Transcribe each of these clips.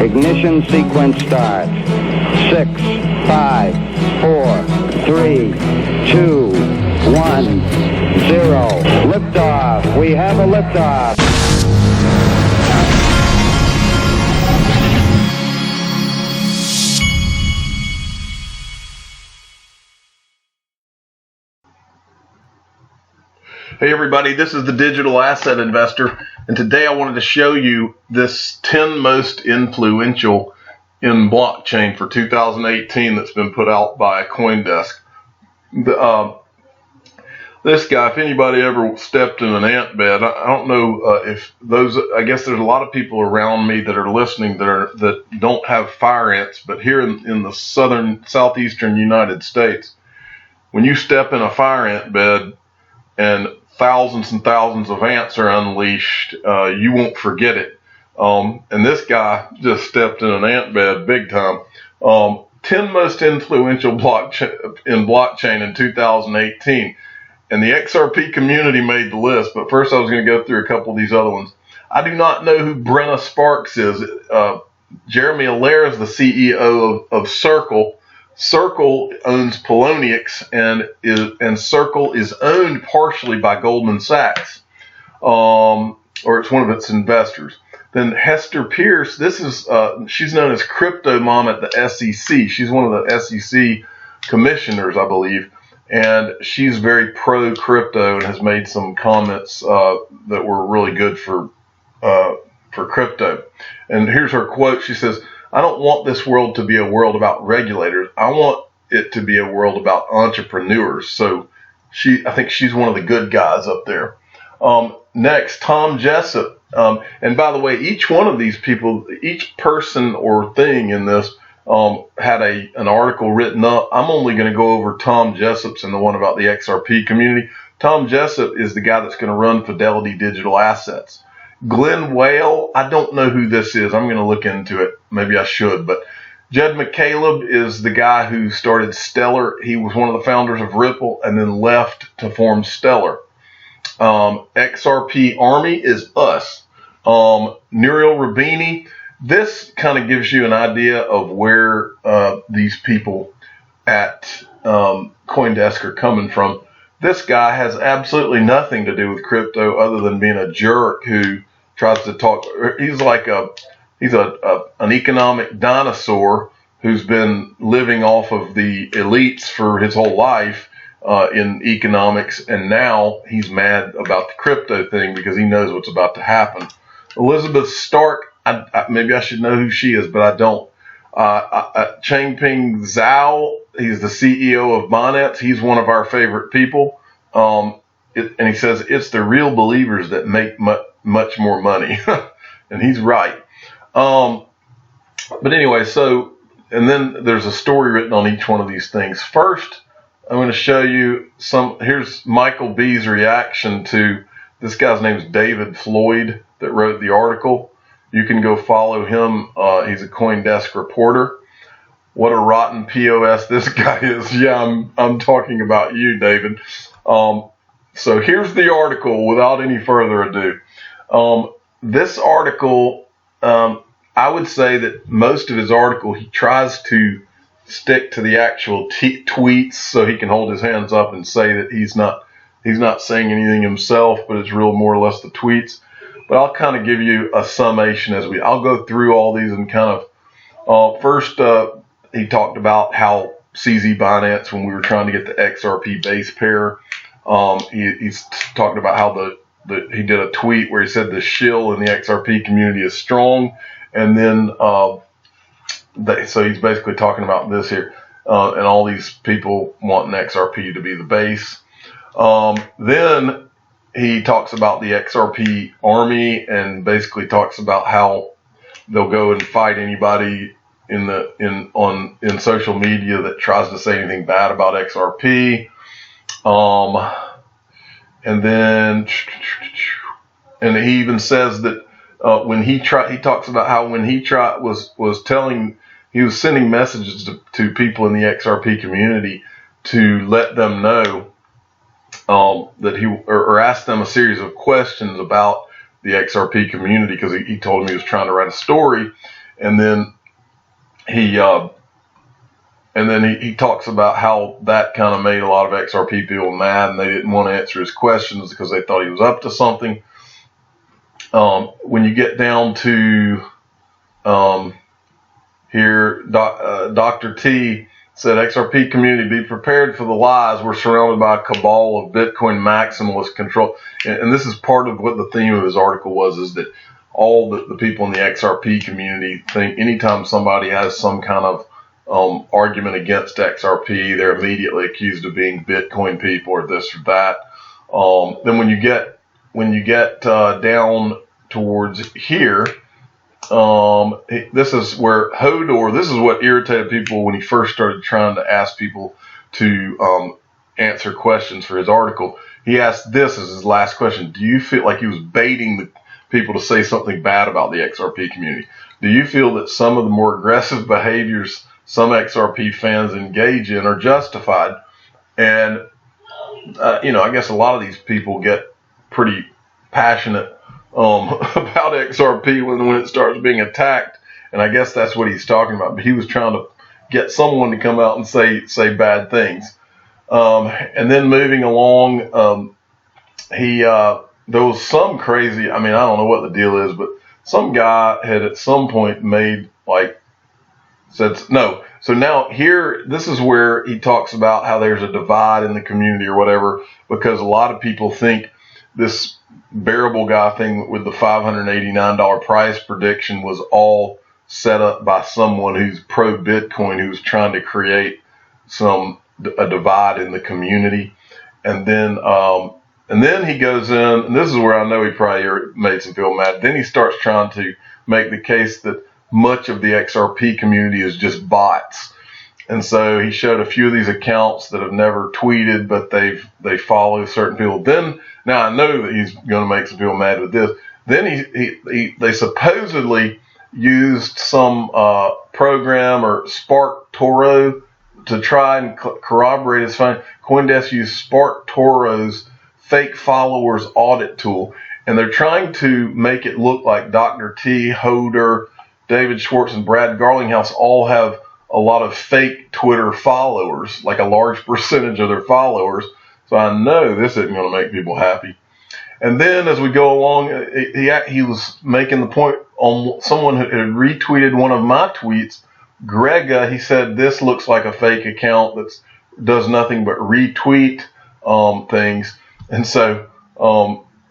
Ignition sequence starts. 6, 5, 4, 3, 2, 1, 0. Liftoff. We have a liftoff. Hey everybody, this is the Digital Asset Investor, and today I wanted to show you this 10 most influential in blockchain for 2018 that's been put out by CoinDesk. This guy, if anybody ever stepped in an ant bed, I don't know if those, I guess there's a lot of people around me that are listening that don't have fire ants, but here in the southeastern United States, when you step in a fire ant bed and thousands and thousands of ants are unleashed, you won't forget it. And this guy just stepped in an ant bed big time. 10 most influential blockchain in 2018. And the XRP community made the list, but first I was going to go through a couple of these other ones. I do not know who Brenna Sparks is. Jeremy Allaire is the CEO of Circle. Circle owns Poloniex, and Circle is owned partially by Goldman Sachs, or it's one of its investors. Then Hester Pierce, she's known as Crypto Mom at the SEC. She's one of the SEC commissioners, I believe, and she's very pro crypto and has made some comments that were really good for crypto. And here's her quote. She says, "I don't want this world to be a world about regulators. I want it to be a world about entrepreneurs." So I think she's one of the good guys up there. Next, Tom Jessup. And by the way, each one of these people, each person or thing in this had an article written up. I'm only going to go over Tom Jessup's and the one about the XRP community. Tom Jessup is the guy that's going to run Fidelity Digital Assets. Glenn Whale, I don't know who this is. I'm going to look into it. Maybe I should. But Jed McCaleb is the guy who started Stellar. He was one of the founders of Ripple and then left to form Stellar. XRP Army is us. Nouriel Roubini. This kind of gives you an idea of where these people at CoinDesk are coming from. This guy has absolutely nothing to do with crypto other than being a jerk who tries to talk. He's like an economic dinosaur who's been living off of the elites for his whole life in economics, and now he's mad about the crypto thing because he knows what's about to happen. Elizabeth Stark, maybe I should know who she is, but I don't. Changpeng Zhao, he's the CEO of Binance. He's one of our favorite people. And he says it's the real believers that make much more money. And he's right. But anyway, and then there's a story written on each one of these things. First, I'm going to show you here's Michael B's reaction to this guy's name is David Floyd that wrote the article. You can go follow him. He's a CoinDesk reporter. What a rotten POS this guy is. Yeah, I'm talking about you, David. So here's the article without any further ado. This article, I would say that most of his article, he tries to stick to the actual tweets so he can hold his hands up and say that he's not saying anything himself, but it's real more or less the tweets. But I'll kind of give you a summation I'll go through all these and kind of, first, he talked about how CZ Binance, when we were trying to get the XRP base pair, he's talking about how he did a tweet where he said the shill in the XRP community is strong. And then, so he's basically talking about this here, and all these people wanting XRP to be the base. Then he talks about the XRP army and basically talks about how they'll go and fight anybody in social media that tries to say anything bad about XRP. And he even says that he talks about how when he was sending messages to people in the XRP community to let them know that or ask them a series of questions about the XRP community, because he told him he was trying to write a story, And then he talks about how that kind of made a lot of XRP people mad, and they didn't want to answer his questions because they thought he was up to something. When you get down to here, Dr. T said, XRP community, be prepared for the lies. We're surrounded by a cabal of Bitcoin maximalist control. And this is part of what the theme of his article was, is that all the people in the XRP community think anytime somebody has some kind of argument against XRP, they're immediately accused of being Bitcoin people or this or that. Then when you get down towards here, this is where Hodor, this is what irritated people when he first started trying to ask people to answer questions for his article. He asked this as his last question: do you feel like he was baiting the people to say something bad about the XRP community? Do you feel that some of the more aggressive behaviors some XRP fans engage in are justified? And I guess a lot of these people get pretty passionate about XRP when it starts being attacked, and I guess that's what he's talking about. But he was trying to get someone to come out and say bad things. And then moving along, there was some crazy, I don't know what the deal is, but some guy had at some point said no. So now here, this is where he talks about how there's a divide in the community or whatever, because a lot of people think this bearable guy thing with the $589 price prediction was all set up by someone who's pro Bitcoin, who's trying to create a divide in the community. And then he goes in, and this is where I know he probably made some people mad. Then he starts trying to make the case that much of the XRP community is just bots. And so he showed a few of these accounts that have never tweeted, but they follow certain people. Then, now I know that he's going to make some people mad with this. Then they supposedly used some program or Spark Toro to try and corroborate his findings. CoinDesk used Spark Toro's fake followers audit tool, and they're trying to make it look like Dr. T, Hodor, David Schwartz, and Brad Garlinghouse all have a lot of fake Twitter followers, like a large percentage of their followers. So I know this isn't going to make people happy. And then as we go along, he was making the point on someone who had retweeted one of my tweets. Grega, he said, this looks like a fake account that does nothing but retweet things. And so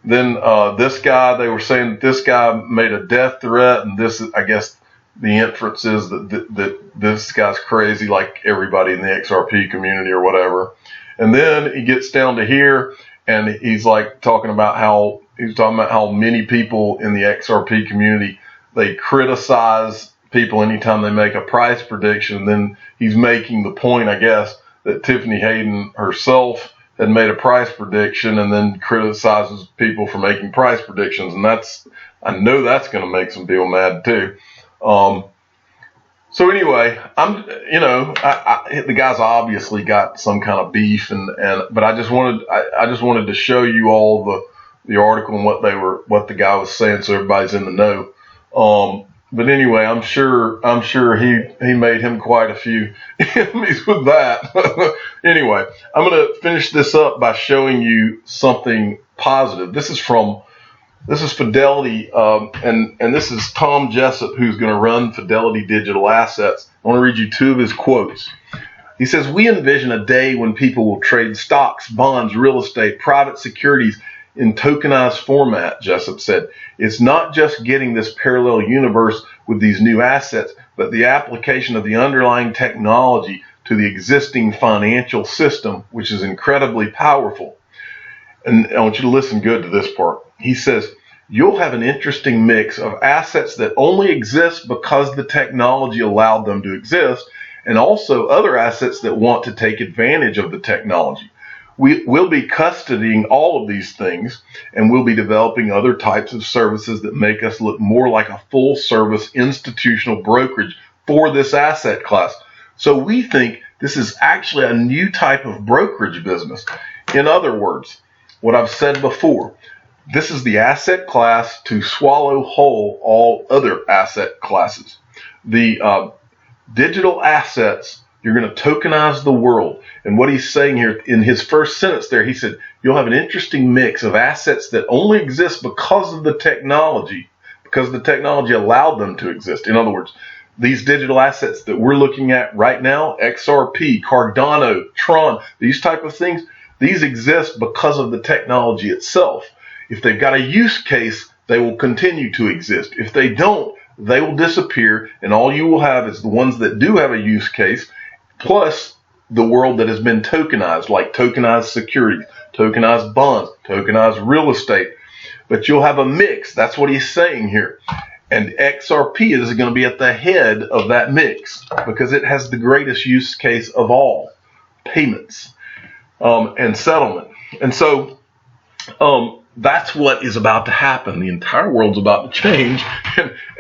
then this guy, they were saying that this guy made a death threat, and this is, I guess, the inference is that this guy's crazy, like everybody in the XRP community or whatever. And then he gets down to here, and he's talking about how many people in the XRP community, they criticize people anytime they make a price prediction. Then he's making the point, I guess, that Tiffany Hayden herself had made a price prediction and then criticizes people for making price predictions. And I know that's going to make some people mad too. So anyway, the guy's obviously got some kind of beef, but I just wanted to show you all the article and what the guy was saying, so everybody's in the know. But anyway, I'm sure he made him quite a few enemies with that. Anyway, I'm going to finish this up by showing you something positive. This is Fidelity, and this is Tom Jessup, who's going to run Fidelity Digital Assets. I want to read you two of his quotes. He says, "We envision a day when people will trade stocks, bonds, real estate, private securities in tokenized format," Jessup said. "It's not just getting this parallel universe with these new assets, but the application of the underlying technology to the existing financial system, which is incredibly powerful." And I want you to listen good to this part. He says, "You'll have an interesting mix of assets that only exist because the technology allowed them to exist, and also other assets that want to take advantage of the technology. We'll be custodying all of these things, and we'll be developing other types of services that make us look more like a full-service institutional brokerage for this asset class. So we think this is actually a new type of brokerage business. In other words, what I've said before, this is the asset class to swallow whole all other asset classes. The digital assets, you're going to tokenize the world. And what he's saying here in his first sentence there, he said, you'll have an interesting mix of assets that only exist because of the technology, because the technology allowed them to exist. In other words, these digital assets that we're looking at right now, XRP, Cardano, Tron, these type of things, these exist because of the technology itself. If they've got a use case, they will continue to exist. If they don't, they will disappear, and all you will have is the ones that do have a use case, plus the world that has been tokenized, like tokenized securities, tokenized bonds, tokenized real estate. But you'll have a mix. That's what he's saying here. And XRP is going to be at the head of that mix because it has the greatest use case of all, payments and settlement. And so that's what is about to happen. The entire world's about to change,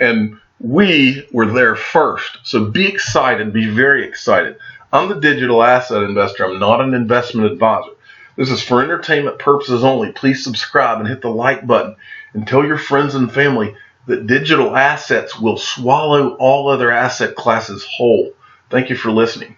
and we were there first. So be excited, be very excited. I'm the digital asset investor. I'm not an investment advisor. This is for entertainment purposes only. Please subscribe and hit the like button and tell your friends and family that digital assets will swallow all other asset classes whole. Thank you for listening.